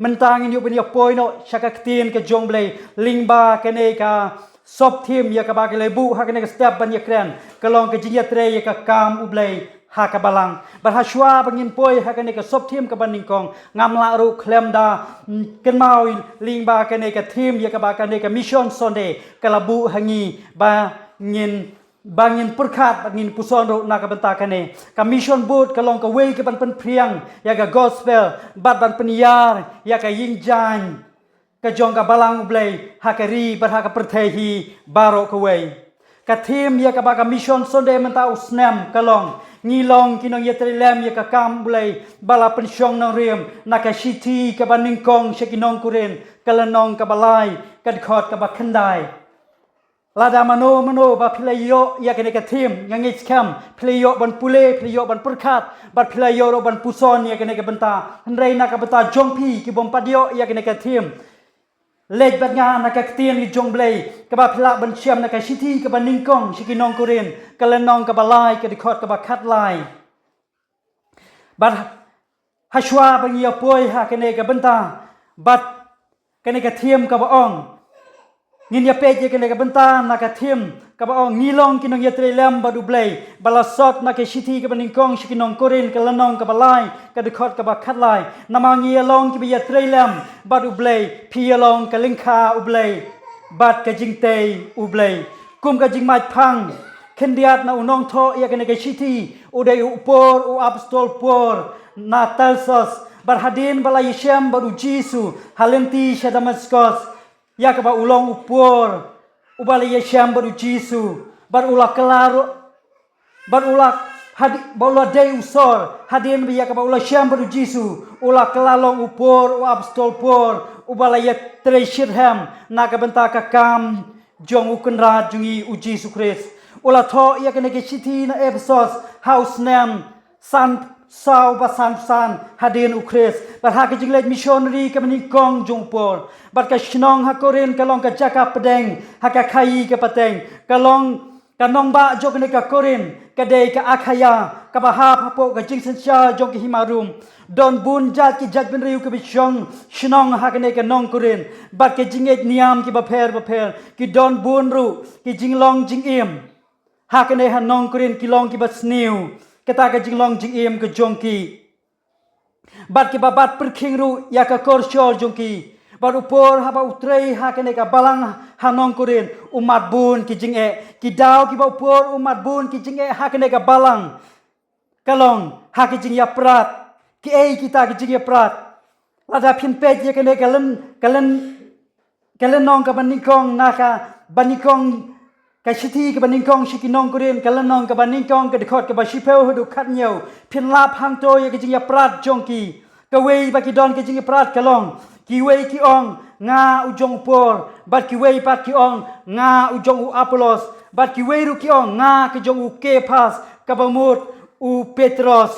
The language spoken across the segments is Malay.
mentangin yu benia poino syakaktin ke jonglei lingba kene ka sop tim ya ka ba ke lebu ha kene ka step ban ya kren kalong ke jingia tre ya ka kam ublei ha ka balang bar ha shwa bangin poi ha kene ka sop tim ka ban ningkong ngam la ru klem da ken mau lingba kene ka tim ya ka ba kene ka mission sonde kalabu hangi ba ngin bangin perkat bangin puson ro na ka benta kane ka mission boot ka long ka way ka ban pen priang ya ka gospel bat ban peniyar ya ka yingjan ka jong ka balang ublei ha ka ri bar ha ka perthehi baro ka way ka team ya ka ba ka mission sonde menta usnem ka long ngilong kinong yetrelem ya ka kam ublei bala pensyong nang riem na ka city ka ban ningkong shekinong kuren kalanong ka balai ka khot ka ba khandai Lada mano ba pilayo ya kene ka tim yang iskam pilayo ban pule pilayo ban perkat bar pilayo ro ban puson ya kene ka benta hendrai na ka benta jongpi ki bom padio ya kene ka tim lej bat nga na ka tien ki jongblei ka ba pila ban siam na ka city ka ban ningkong shikinong kurin kalenong ka balai ka dikhot ka ba khat lai bat hashwa bang ya poi ha kene ka benta bat kene ka tim ka ba ong ngin ya peje kene ka benta na ka tim ka ba ong ngilong kinong ya trelem badu blei balasot na ke city ka baningkong shikinong korin ka lanong ka balai ka dikhot ka ba khatlai namangi along ki ya trelem badu blei pi along ka lingkha ublei bat ka jingtei ublei kum ka jingmai phang kendiat na unong tho ya kene ka city udai upor u apostol por na talsos barhadin balai syam badu jisu halenti syadamaskos ya ka ba ulong upor ubala ya syam baru jisu bar ulah kelaro bar ulah hadi bola day usor hadin bi ya ka ba ulah syam baru jisu ulah kelalong upor u apostol por ubala ya treshirham na ka benta ka kam jong ukenra jungi u jisu kris ulah tho ya ka ne ke city na epsos house name san sau basan hadin ukris bar ha ke jinglej missionary ka meningkong jungpor bar ka shnong ha korin kalong ka jaka pedeng ha ka khai ka pateng kalong kanong ba jok ne ka korin ka dei ka akhaya ka ba ha phapo ka jingsen cha jong ki himarum don bun jat ki jat ben riu ka bichong shnong ha ka ne ka nong korin bar ke jingej niam ki ba pher ki don bun ru ki jinglong jingim ha ka ne ha nong korin ki long ki ba sniu kata ka jinglong jingim ke jongki bat ki babat perking ru ya ka korshol jongki bat upor haba utrei ha kene ka balang hanong kurin umat bun ki jinge ki daw ki ba upor umat bun ki jinge ha kene ka balang kalong ha ki jing ya prat ki ei kita ki jing ya prat lada phin pet ya kene kalen nong ka banikong na ka banikong ka city ka baningkong shikinong kurin kalanong ka baningkong ka dikhot ka bashipeu hudu khat nyau phin lap hang to ye ka jing ya prat jongki ka wei ba ki don ka jing ya prat kalong ki wei ki ong nga ujong por bat ki wei pat ki ong nga ujong u apolos bat ki wei ru ki ong nga ka jong u kepas ka bamut u petros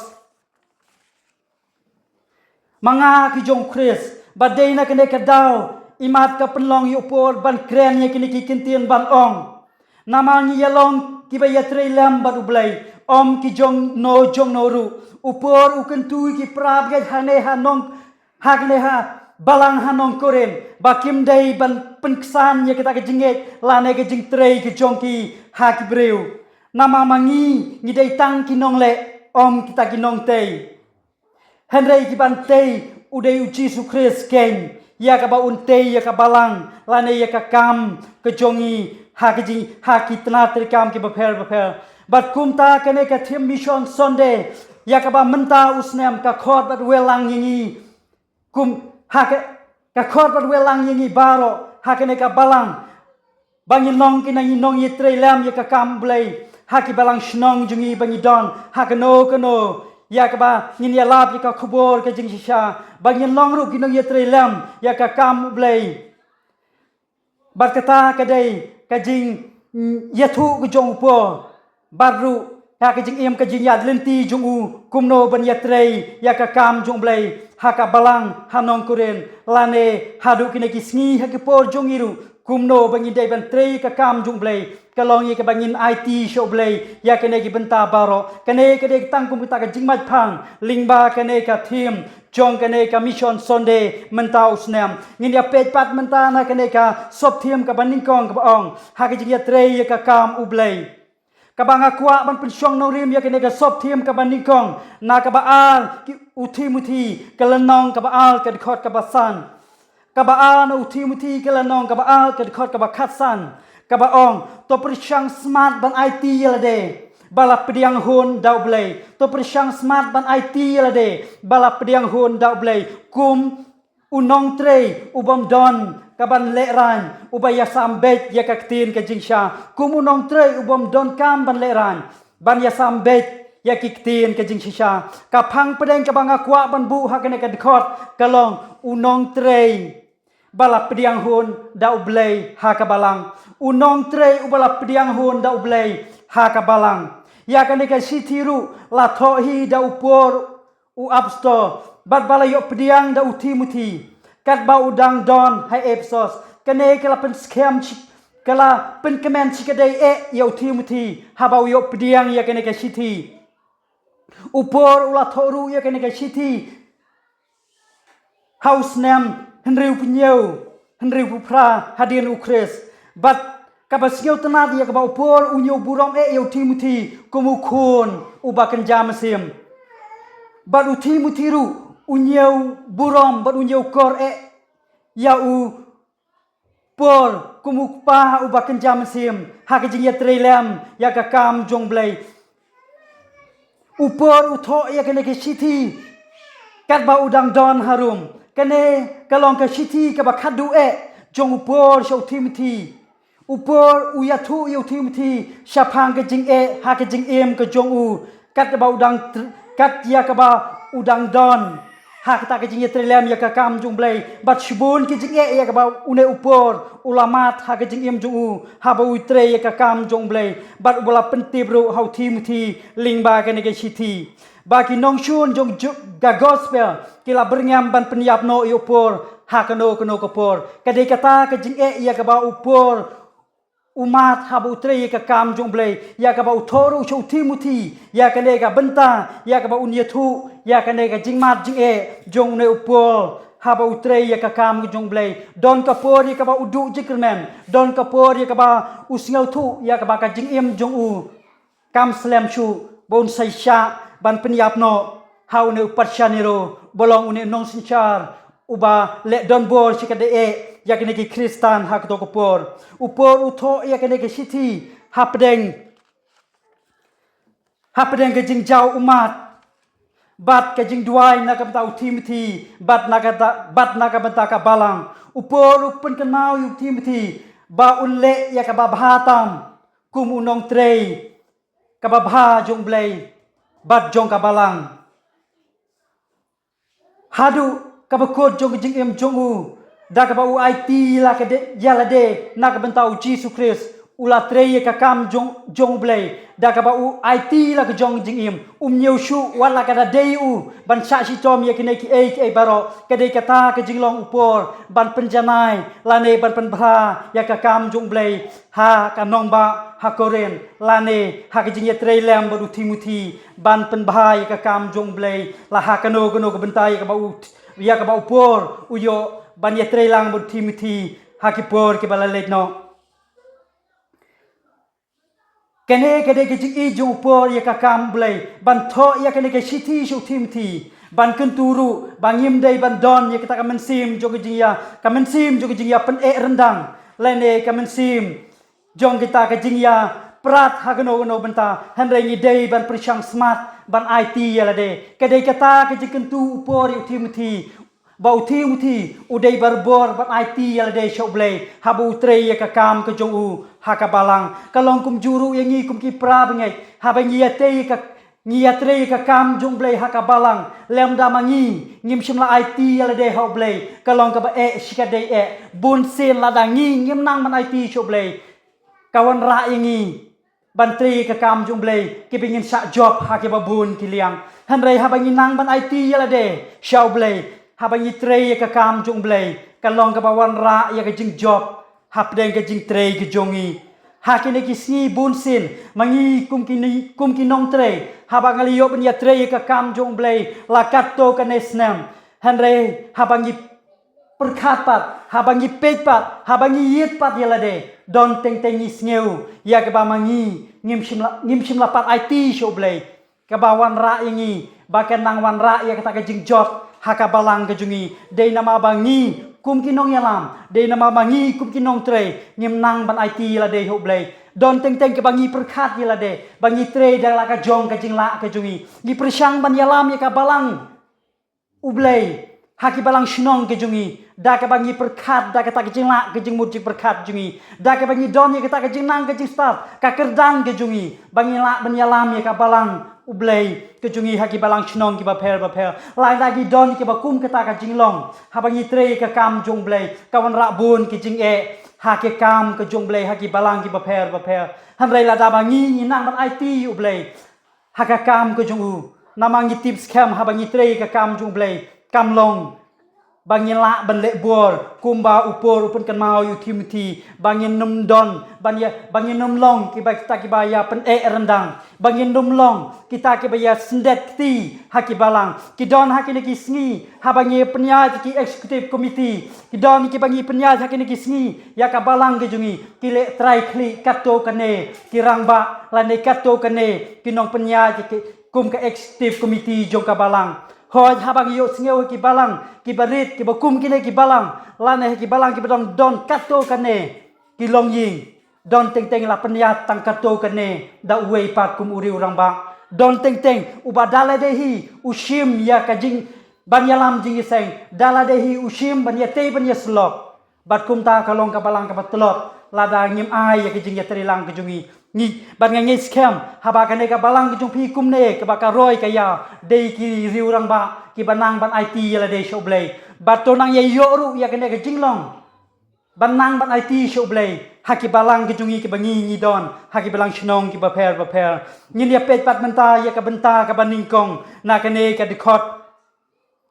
manga ki jong kris bat dei na ka ne ka daw imat ka penlong yu por ban kren ye kini ki kintian ban ong namangi yalong ki ba yatre lam badu blai om ki jong no ru upor ukentu ki prab ge hane hanong hakne ha balang hanong koren bakim dai ban penksan ye kita ke jinget lane ke jing trei ke jong ki hak breu namamangi ni dai tang ki nong le om kita ki nong tei henrei ki ban tei udai uji su kris ken ya ka ba untei ya ka balang lane ya ka kam ke jongi haki tena terkam ki bapel bat kumta kene ka tim mission sonde ya ka ba menta usnem ka khot bat welang yingi kum ka khot bat welang yingi baro hakene ka balang bangin nong kina nong yitre lam ya ka kam blai haki balang shnong jungi bangi don hakano ya ka ba ngin ya lap ya ka khubor ka jing shisha bangin nong ru kinong yitre lam ya ka kam blai bat kata kadai kajing yathu ke jong po baru ha kajing em kajing yad lenti jong u kumno ban yatrei ya ka kam jong blai ha ka balang hanong kuren lane hadu kine ki sngi ha ki por jong iru kumno bangin day ban trei ka kam jung blay kalong ye ka bangin IT show blay ya kene ki benta baro kene tang kum ta ka jingmat phang lingba kene ka thim jong kene ka mission Sunday mentau snam ngin ya pet pat menta na kene ka sop thim ka baning kong ka ong ha ka jing ya trei ya ka kam ublay kabanga kwa ban pensyong no rim ya kene ka sop thim ka baning kong na ka baal ki uthi muthi kalanong ka baal ka khot ka basan kabaan uti kelanong kabaan kedekot kabakatsan kabaong to persyang smart ban IT yalade bala pediang hun dau blay to persyang smart ban IT yalade bala pediang hun dau blay kum unong tre ubam don kaban leran ubaya sambet ya kaktin ka jingsha kum unong tre ubam don kam ban leran ban ya sambet ya kiktin ka jingsha kapang pedeng kabanga kwa ban bu hakane ka dekot kalong unong tre bala pediang hun dau blay ha ka balang unong tre ubala pediang hun dau blay ha ka balang ya kan ka sitiru la tho hi dau por u absto bat bala yo pediang dau timuti kat ba udang don hai epsos kane kala pen scam kala pen kemen cikadai yo timuti ha ba yo pediang ya kan ka siti upor ula thoru ya kan ka siti house name Henry Punyau, Henry Pupra, Hadian Ukris, but kabasyo tanad ya kabaw por unyo burong yo Timothy kumukun ubakan jamasim. But u Timothy ru unyo burong but unyo kor ya u por kumukpa ubakan jamasim. Hakajing ya trailam ya kakam jongblay. Upor utho ya kene ke city kat ba udang don harum. Kene kalong ka city ka bakadu jong upor show Timothy upor uyatu yo Timothy syapang ka jing ha ka jing ka jong u kat ba udang kat ya ka ba udang don ha ka ta ka jing trelem ya ka kam jong blay bat shbun ki jing ya ka ba une upor ulamat ha ka jing jong u ha ba utre ya ka kam jong blay bat bola pentib ro how Timothy lingba ka ne ka city bagi nong shun jong ga gospel kila berngam ban penyap no upor ha kano kapor kadai kata ka jing ya ka ba upor umat ha ba utre ya ka kam jong blay ya ka ba uthoru chou Timothy ya ka ne ka benta ya ka ba unyathu ya ka ne ka jingmat jing jong ne upor ha ba utre ya ka kam jong blay don kapor ya ka ba udu jikrmen don kapor ya ka ba usngau thu ya ka ba ka jing jong u kam slam chu bon sai sha ban penyap no hau ne upatsaniro bolong une nong sinchar uba le don bor sikade ya kene ki kristan hak to kopor upor utho ya kene ki city hapdeng ke jing jau umat bat ke jing duai na ka tau Timothy bat na ka bata ka balang upor upun kenau yu Timothy ba unle ya ka ba bhatam kum unong trei ka ba bha jong blay bat jong ka balang hadu kabakot jong jing jong u da ka ba u IT la ka de yala de na ka bentau Jesus Christ ula treye ka kam jong blay da ka ba u IT la ka jong jing nyeu shu wala ka da de u ban sa si tom ye kine ki baro ka de kata ka jing long upor ban penjanai lane ban penbra ya ka kam jong blay ha ka nong ba ha koren lane ha ka jing ye trailam ba Timothy ban penbha ya ka kam jong blay la ha ka no ka bentai ka ba u ya ka ba upor uyo ban ye trailang ba Timothy ha ki por ki balalet no kene kede ke jing jong por ya ka kam blay ban tho ya kene ke city shu Timothy ban kenturu bangim dai ban don ya kita kamen sim jong jing ya kamen sim jong jing ya pen rendang lene kamen sim jong kita ke jing ya prat hagano benta hanrengi dai ban persyang smart ban IT ya lade kede kata ke jing kentu por yu Timothy bau Timothy udai barbor ban IT ya lade show blay habu tre ya ka kam ke jong u haka balang kalong kum juru yang ngi kum ki pra bengai habang ngiatre ka kam jong blay haka balang lem da mangi ngim shim la IT ala de ho blay kalong ka ba shikade bun sen la da ngi ngim nang man IT show blay kawan ra yangi bantri ka kam jong blay ki pingin sa job haki ba bun ki liang hanrei habang nang ban IT ala de show blay habang tre ka kam jong blay kalong ka ba wan ra ya ka jing job hapdeng ke jing trei ke jongi hakine ki sngi bunsin mangi kum ki nong trei habang aliyo ben ya trei ka kam jong blei la katto ka nesnam hanre habangi perkapat habangi petpat habangi yitpat yalade don teng teng isngeu ya ke ba mangi ngim sim lapat IT show blei ke ba wan ra ingi ba ken nang wan ra ya kata ke jing job haka balang ke jungi dei nama bangi kum kinong yalam dei nama bangi kum kinong trei ngim nang ban IT la dei ho blei don teng teng ke bangi perkat yala de bangi trei dang la ka jong ke jing la ke jungi gi persang ban yalam ya ka balang ublei haki balang shnong ke jungi da ka bangi perkat da ka ta ke jing la ke jing mut jing perkat jungi da ka bangi don ya ka ta ke jing nang ke jing start ka kerdang ke jungi bangi la ban yalam ya ka balang ublei ke jungi haki balang shnong ki ba pher lai lagi don ki ba kum ka ta ka jing long ha bangi trei ka kam jong blei kawan ra bun ki jing haki kam ke jong blei haki balang ki ba pher han rei la da bangi ni nang ban IT ublei haka kam ke jong u namangi tips kam ha bangi trei ka kam jong blei kam long bangin la ban le bor kumba upor upun kan mau yu Timothy bangin num don bangin num long ki ba kita ki ba ya pen rendang bangin num long kita ki ba ya sendet ti haki balang ki don haki ni ki sngi ha bangi penya ki executive committee ki don ki bangi penya haki ni ki sngi ya ka balang ke jungi ki le try kli kato kane ki rangba la ne kato kane ki nong penya ki kum ka executive committee jong ka balang hoi habang yo sngeu ki balang ki barit ki bakum kine ki balang lane ki balang ki badong don kato kane ki long ying don teng teng la penya tang kato kane da wei pa kum uri urang ba don teng teng ubadala dehi ushim ya kajing ban yalam jing seng dala dehi ushim ban ya te ban ya slok bat kum ta kalong ka balang ka batlot lada ngim ai ya kajing ya terilang ke jungi ni ban ngai scam haba kane ka balang ke jung pi kum ne ka ba ka roi ka ya dei ki riurang ba ki banang ban IT ya la dei show blei bat to nang ye yo ru ya kane ka jinglong banang ban IT show blei haki balang ke jungi ki bangi ni don haki balang shnong ki ba pher ni ya pet pat menta ya ka benta ka baningkong na kane ka dikot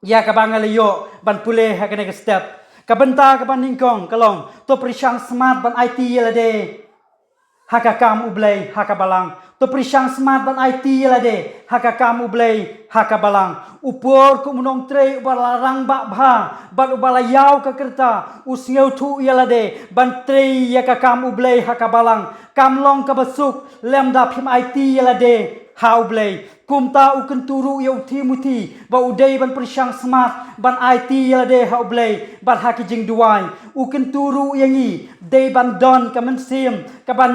ya ka bangal yo ban pule ha kane ka step ka benta ka baningkong kalong to prisang smart ban IT ya la dei haka kam ublei haka balang to prisang smart ban IT la de haka kam ublei haka balang upor ku munong trei balarang ba bha ban ubala yaw ka kerta usngeu thu yala de ban trei ya ka kam ublei haka balang kam long ka basuk lemda phim IT yala de ha ublei kumta ukun turu yau Timothy ba udei ban prisang smart ban IT yala de ha ublei ban haki jing duai ukun turu yangi dei ban don ka men sim ka ban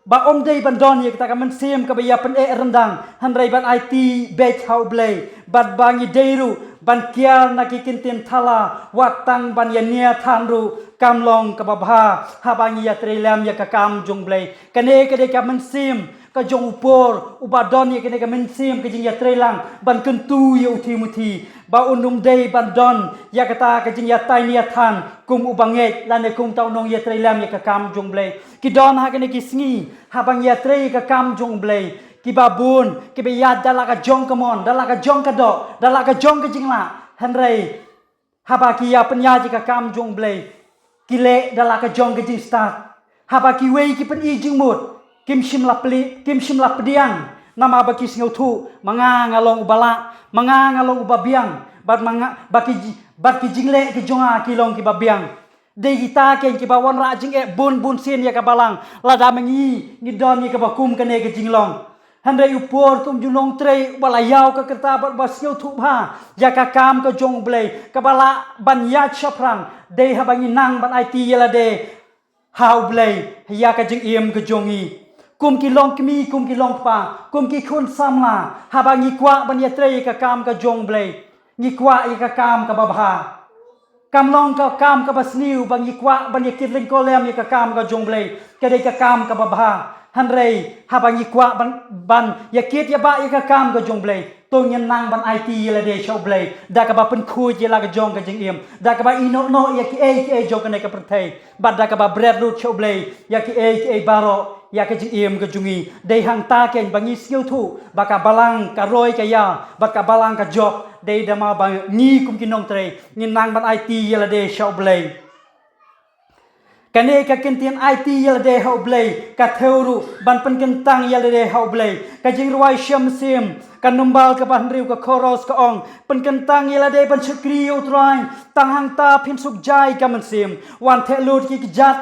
ba om dei ban don ye kita ka men sim ka ba ya pen rendang han rei ban IT bech hau blei bat bangi deiru ban kial na ki kintin thala watang ban ya nia thanru kamlong ka ba bha ha bangi ya trelam ya ka kam jong blei kane ka de ka men sim ka jong upor ubadon ye kane ka men sim ka jing ya trelang ban kentu ye Timothy ba unum dei ban don ya kata ka jing ya tai nia than kum ubanget lane kum tau nong ya trelam ya ka kam jong blei ki don ha kane ki sngi ha bang ya trei ka kam jong blei ki babun ki be ya dala ka jong kamon dala ka jong ka do dala ka jong ka jing la han rei ha ba ki ya penya ji ka kam jong blei ki le dala ka jong ka jing start ha ba ki wei ki pen i jing mut kim sim la pediang nama baki singau thu manga ngalong ubala manga ngalong ubabiang bat manga baki jingle ki jonga ki long ki babiang de kita ken ki bawan ra jing bun sin ya ka balang lada mengi ni don ni ka bakum kane ki jinglong handai upor tum junong trei bala yaw ka kerta bat basio thu bha ya ka kam ka jong blei ka bala ban ya chaprang de habangi nang ban IT yala de how blei ya ka jing iem ka jongi kum ki long kimi kum ki long pa kum ki khun samla habangi kwa ban ya trei ka kam ka jong blei ni kwa ya ka kam ka babha kam long ka kam ka basniu bang ikwa ban ye kitling kolem ye ka kam ka jonglei ka de ka kam ka babha han rei ha bang ikwa ban ye kit ye ba ye ka kam ka jonglei to nyen nang ban IT ye la de show blei da ka ba pen khu ye la ka jong ka jing im da ka ba ino no ye ki e jong ka ne ka prthei ba da ka ba bread root show blei ya ki e baro ya ka jing im ka jungi de hang ta ken bangi skill thu ba ka balang ka roi ka ya ba ka balang ka job de dama bang ni kum ki nong trei ni nang ban IT yela de show blei Kane ka kintian IT yalade hau blay ka theuru ban pen kentang yalade hau blay ka jing ruai syam sim ka numbal ka ban riu ka koros ka ong pen kentang yalade ban chukri utrai tang hang ta phin suk jai ka man sim wan the lut ki jat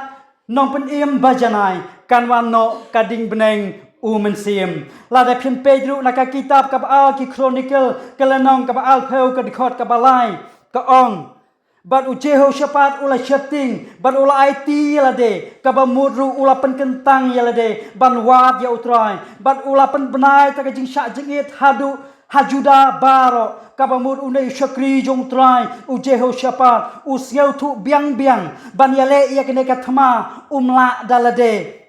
nong pen im bajanai kan wan no ka ding beneng man sim la da phin pedru na ka kitab ka ba ki chronicle ka lanong ka ba al pheu ka dikhot ka balai ka ong Bat u Jehoshaphat ula chatting, bat ula IT yalade, kaba mudru ula pen kentang yalade, ban wad ya utrai, bat ula pen benai ta jing syak jingit hadu hajuda baro, kaba mud unai syakri jong trai, u Jehoshaphat, u siau tu biang biang, ban yale ia kene kathma umla dalade.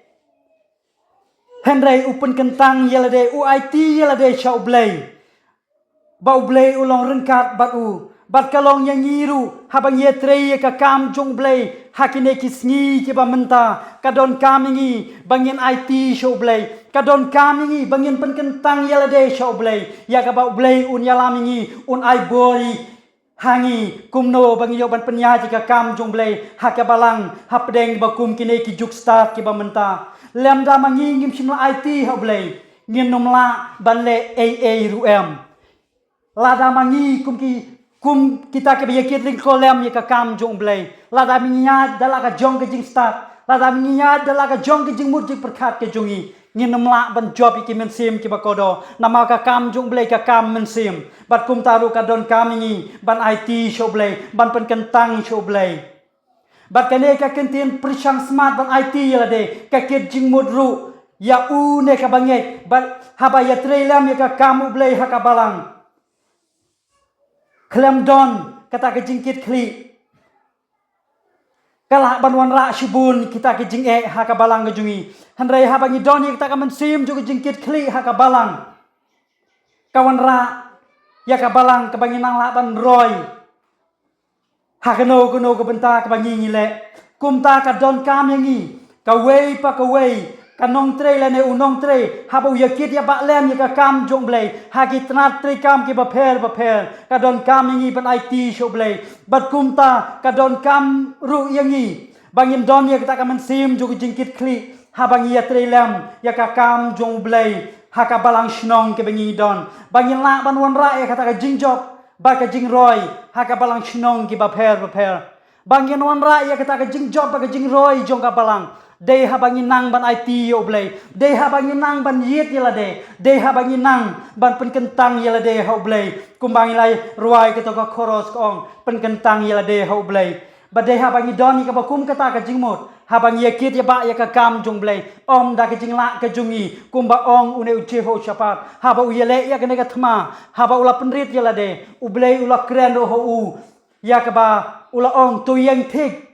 Henry u pen kentang yalade, u IT yalade syau blay. Bau blay ulong rengkat bat u. Bat kalong yang ngiru habang yetre ka kam jong blay hakine kisngi ke ba menta kadon kamingi bangin IT show blay kadon kamingi bangin penkentang yalade show blay ya ka ba blay un yalamingi un ai bori hangi kumno bangi yo ban penyaji ka kam jong blay hakabalang hapdeng ba kum kine ki juk start ke ba menta lemda mangi ngim simla IT ha blay ngin nomla ban le AA ruem lada mangi kum kita ke bayakit ring kolem ya ka kam jong blay lada minya dala ka jong ke jing start lada minya dala ka jong ke jing murjik perkat ke jongi ngin namla ban job ki men sim ki bakodo nama ka kam jong blay ka kam men sim bat kum taru ka don kamingi ban IT show blay ban pen kentang show blay bat kane ka kentin prisang smart ban IT yalade ka kit jing mudru ya u ne ka banget bat haba ya trailam ya ka kam blay ha ka balang Klem don kata ke jingkit kli kalah banwan ra shibun kita ke jing ha ka balang ke jungi handrai ha bangi don kita ka mensim juga jingkit kli ha ka balang kawan ra ya ka balang ke bangi nang la ban roy ha ka no ke benta ke bangi ngile kum ta ka don kam yangi ka wei pa ka wei kanong tre la ne unong tre habu yakit ya ba lem ya ka kam jong blay hagi tnat tre kam ki ba pher ka don kam yangi ban IT show blay bat kumta ka don kam ru yangi bangin don ya kita ka man sim ju jingkit kli habang ya tre lem ya ka kam jong blay ha ka balang shnong ke bangi don bangin la ban wan ra ya kata ka jing job ba ka jing roy ha ka balang shnong ki ba pher bangin wan ra ya kata ka jing job ba ka jing roy jong ka balang Dei habangin nang ban IT yo blay. Dei habangin nang ban yit yalade. Dei habangin nang ban penkentang yalade hau blay. Kumbangin lai ruai kita ka koros kong penkentang yalade hau blay. Ba dei habangin doni ka bakum kata ka jingmot. Habang yakit ya ba ya ka kam jong blay. Om da ka jingla ka jungi. Kumba ong une u Jehoshaphat. Haba u yale ya ka ne ka thma. Haba ula penrit yalade. U blay ula kren ro ho u. Ya ka ba ula ong tu yang thik.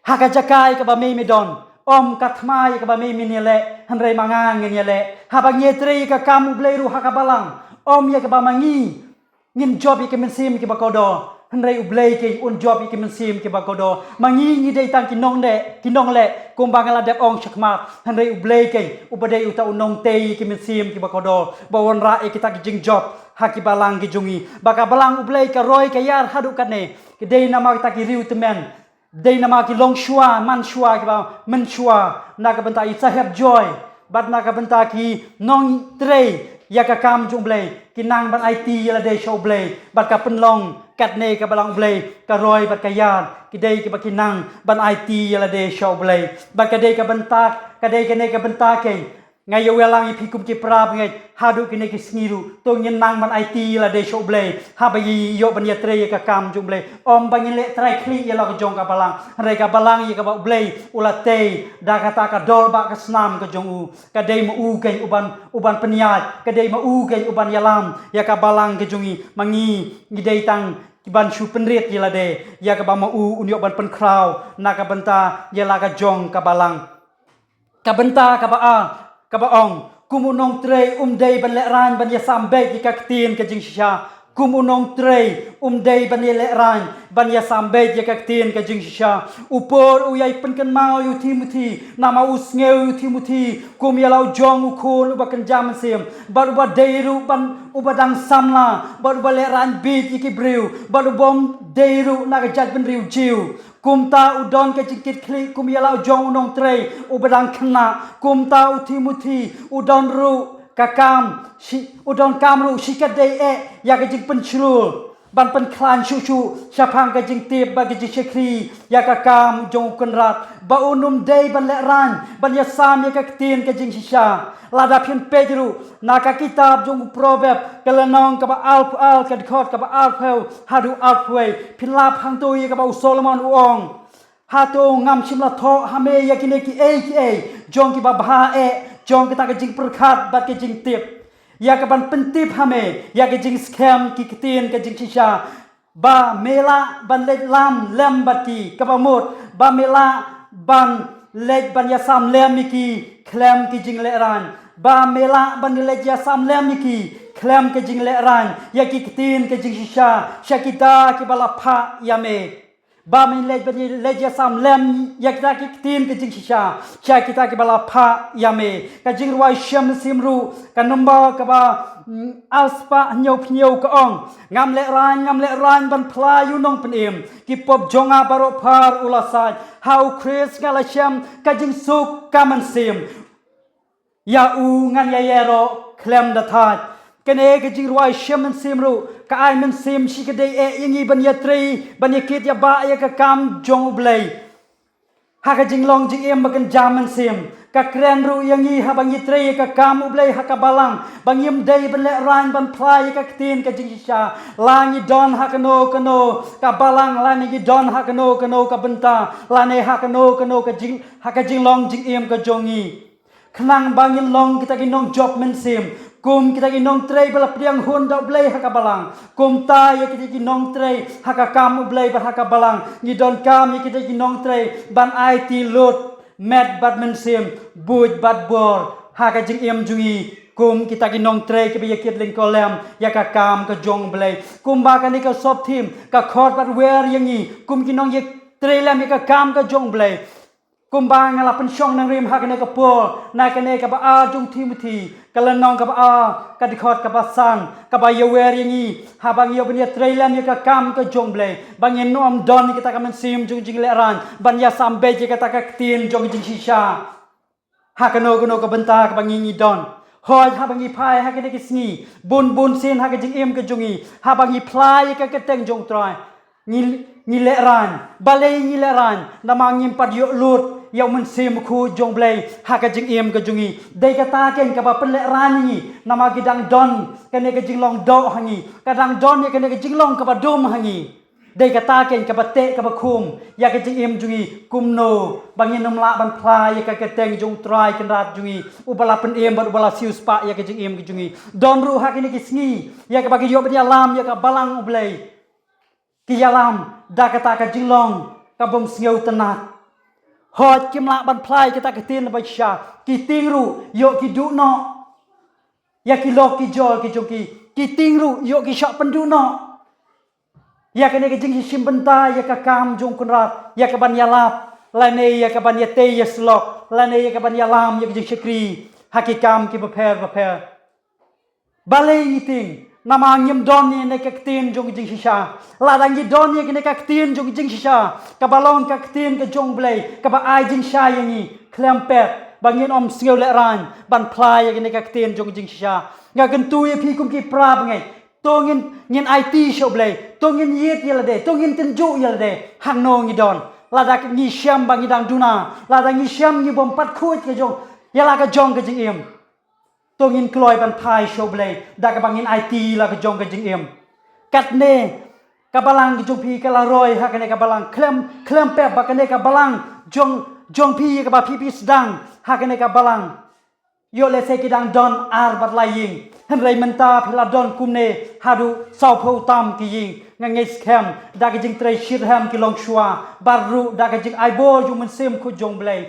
Haka jakai ka ba me don om katmai ka ba me minile hanrei mangang ngene habang yetre ka kamu bleiru haka balang om ya ka ba mangi ngin job ke mensim ke bakodo hanrei ublei ke un job ke mensim ke bakodo mangi ngi dei tang kinong le kumbang la dep ong chakma hanrei ublei ke ubadei uta unong tei ke mensim ke bakodo bawon ra e kita ke jing job haki balang ke jungi baka balang ublei ka roy ka yar hadu kane ke dei nama ta ki riu temen Dei nama ki long shua man shua ki ba men shua na ka benta i sahab joy bat na ka benta ki nong tre ya ka kam jung blay ki nang ban IT yala de show blay bat ka penlong kat ne ka balang blay ka roy bat ka yar ki dei ki ba ki nang ban IT yala de show blay bat ka dei ka benta ka dei ka ne ka benta ke ngai yo welang i phikum ki prab ngai hadu ki ne ki sngiru to ngin nang ban IT la de show blay ha ba yi yo ban ya tre ka kam jung blay om bangin le trai kli ya la ka jong ka balang re ka balang yi ka ba blay ula te da ka ta ka dol ba ka snam ka jong u ka dei ma u ke uban penyat ka dei ma u ke uban yalam ya ka balang ke jungi mangi ngi dei tang ban shu penrit yi la de ya ka ba ma u un yo ban pen kraw na ka benta ya la ka jong ka balang ka benta ka ba a ka ba ong kumunong tre dei ban le ran ban ya sambe ki ka tin ka jing sha kum unong trei day ban ye le ran ban ya sambe je ka tin ka jing sha upor uyai pen kan mau yu Timothy nama usngeu yu Timothy kum ya lau jong u khul ba kan jam sim baru ba deiru ban ubadang samla baru ba le ran bit iki briu baru bom deiru na ka jat ben riu jiu kum ta udon ke jingkit kli kum ya lau jong unong trei ubadang khna kum ta u Timothy udon ru kakam udon kamru shikadei ya ka jing penchul ban pen klan chu syapang ka jing tip ba ka jing shekri ya ka kam jong kunrat ba unum dei ban le ran ban ya sam ya ka tin ka jing shisha lada phian pedru na ka kitab jong proverb kalanong ka ba al ka khot ka ba al pheu hadu al phei phin la phang tu ya ka ba Solomon uong hato ngam chim la tho hame ya ki ne ki jong ki ba bha jong kita ka jing perkhat ba ka jing tip ya ka ban pentip hame ya ka jing scam ki kitin ka jing shisha ba mela ban le lam lem bati ka ba mot ba mela ban le ban ya sam lem ki klem ki jing le ran ba mela ban le ya sam lem ki klem ki jing le ran ya ki kitin ka jing shisha shakita ki bala pha ya me ba min le ya sam lem ya kita ki tin ke jing shisha cha kita ki bala pha yame ka jing ruai sham simru ka numba ka ba alspa nyau ka ong ngam le ran ban phla yu nong pen em ki pop jonga baro phar ulasai how chris ngala sham ka jing suk kaman sim ya u ngan ya yero klem da tha kene ke jing ruai sham simru ka ai men sim shi ke dei yangi ban ya trei ban ya kit ya ba ya ka kam jong blai ha ka jing long jing em bakan jaman sim ka kren ru yangi ha bang ya trei ka kam blai ha ka balang bang yim dei ban le ran ban plai ka tin ka jing sha lang yi don ha ka no ka balang lan yi don ha ka no ka benta lan ha ka no ka jing ha ka jing long jing em ka jongi khnang bang yin long kita ki nong job men sim kum kita ki nong trei bala priang hun da blai haka balang kum ta ya kita ki nong trei haka kam blai ba haka balang ni don kam ya kita ki nong trei ban IT lot met badman sim buj bad bor haka jing em jungi kum kita ki nong trei ke ya kit ling kolem ya ka kam ka jong blai kum ba ka ni ka sop thim ka khot bad wer yangi kum ki nong ye trei lam ya ka kam ka jong blai kum ba ngala pen shong nang rim haka ne ka po na ka ne ka ba a jong Timothy kalanong ka ba a ka dikhot ka ba sang ka ba yewer yangi ha bang yo bnya trailan ya ka kam ka jong blai bang yen nom don kita ka men sim jong jing le ran ban ya sambe je ka ta ka tin jong jing shisha ha ka no ka benta ka bang ngi don hoi ha bang i phai ha ka ne ki sngi bun sin ha ka jing em ka jongi ha bang i phlai ka teng jong troi ni le ran balei ni le ran namang ngim pat yo lut yau men sim khu jong blai ha ka jing em ka jungi dei ka ta ken ka ba pen le ran ni nama gidang don ka ne ka jing long do hangi ka dang don ne ka ne ka jing long ka ba dum hangi dei ka ta ken ka ba te ka ba khum ya ka jing em jungi kum no bang yin nom la ban phla ya ka teng jong trai kan rat jungi ubala pen em ba ubala siu spa ya ka jing em ka jungi don ru ha ka ne ki sngi ya ka ba ki yo ba lam ya ka balang ublai ki ya lam da ka ta ka jing long ka bom sngiu tanat hot kim la ban plai kita ka tin ba sha ki ting ru yo ki du no ya ki lo ki jol ki joki ki ting ru yo ki sha pendu no ya ka ne ka jing sim benta ya ka kam jong kun rat ya ka ban ya lap la ne ya ka ban ya te ya slok la ne ya ka ban ya lam ya ka jing shakri hakikam ki ba balai ni ting nama ngim don ni ne ka tin jong jing shisha la dang yi don ni ne ka tin jong jing shisha ka balong ka tin ka jong blai ka ba ai jing sha yangi klempet bangin om sngeu le ran ban plai ya ne ka tin jong jing shisha nga kan tu ye phi kum ki pra ngai to ngin IT show blai to ngin yet yela de to ngin tin ju yela de hang no ngi don la da ni sham bang dang duna la dang ni sham ni bom pat khuit ke jong yala ka jong ka jing em tongin kloi ban thai show blai da ka bangin IT la ka jong ka jing em kat ne ka balang ki jong phi ka la roi ha ka ne ka balang klem pe ba ka ne ka balang jong phi ka ba phi sedang ha ka ne ka balang yo le se ki dang don ar bat lai ying han rai menta phi la don kum ne hadu sau phau tam ki ying nga ngai scam da ka jing trai shir ham ki long shwa baru da ka jing ai bo ju mun sem khu jong blai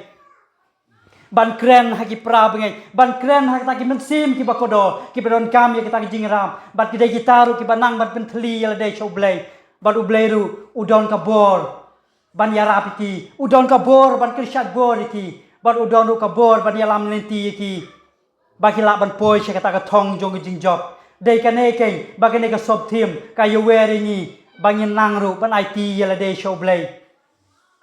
ban kren haki pra bengai ban kren haki taki mensim ki bakodo ki bedon kam ya kita jingram ban ki dai gitaru ki banang ban pentli ya dai choblei ban ubleiru udon ka bor ban yara piki udon ka bor ban krishat bor iki ban udon ru ka bor ban yalam lenti iki bagi la ban poi che kata ka thong jong jing job dei ka ne keng bagi ne ka sob thim ka yo weringi bangin nang ru ban IT ya dai choblei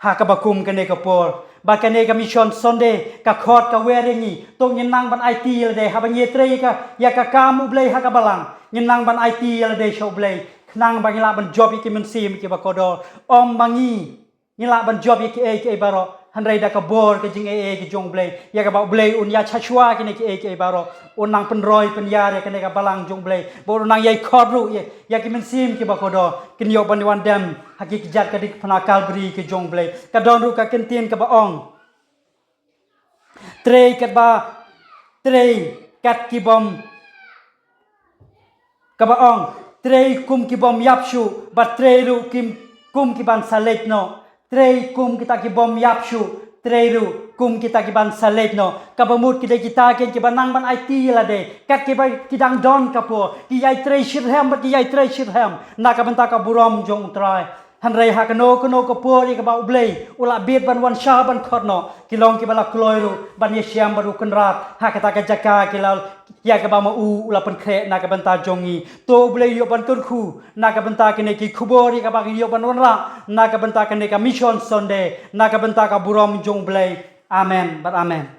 ha ka bakum ka ne ka por bakane ka mission Sunday ka khot ka weringi tong nang ban IT le de ha ban yetre ka ya ka kam ublei ha ka balang nang ban IT le de shoblei nang bangila ban job ki men sim ki bakodo om bangi ngila ban job ki e baro handai da ka bor ka jing ki jong blei ya ka ba blei un ya chachwa ki ne ki baro un nang pen roi pen ya re ka ne ka balang jong blei bo nang yai khot ru ya ki men sim ki bakodo kin yo ban wan dem haki ki jat ka dik phana kalbri ki jong blei ka don ru ka ken tien ka ba ong trei kat ba trei kat ki bom ka ba ong trei kum ki bom yapshu ba trei ru kim kum ki ban salet no trei kum kita ki bom yapshu trei ru kum kita ki ban salet no ka ba mut ki de kita ken ki banang ban IT la de kat ki ba ki dang don ka po ki yai trei shirham ba ki yai trei shirham na ka ban ta ka burom jong trai han rei ha kano ka po ri ka ba ublei ula bit ban wan sha ban khot no ki long ki bala kloiru ban ye syam baru kenrat ha ka ta ka jaka ki lal ya ka ba ma ula pen kre na ka ban ta jongi to ublei yo ban tur khu na ka ban ta ki ne ki khubori ka ba ki yo ban wan ra na ka ban ta ka ne ka mission Sunday na ka ban ta ka burom jong blei amen but amen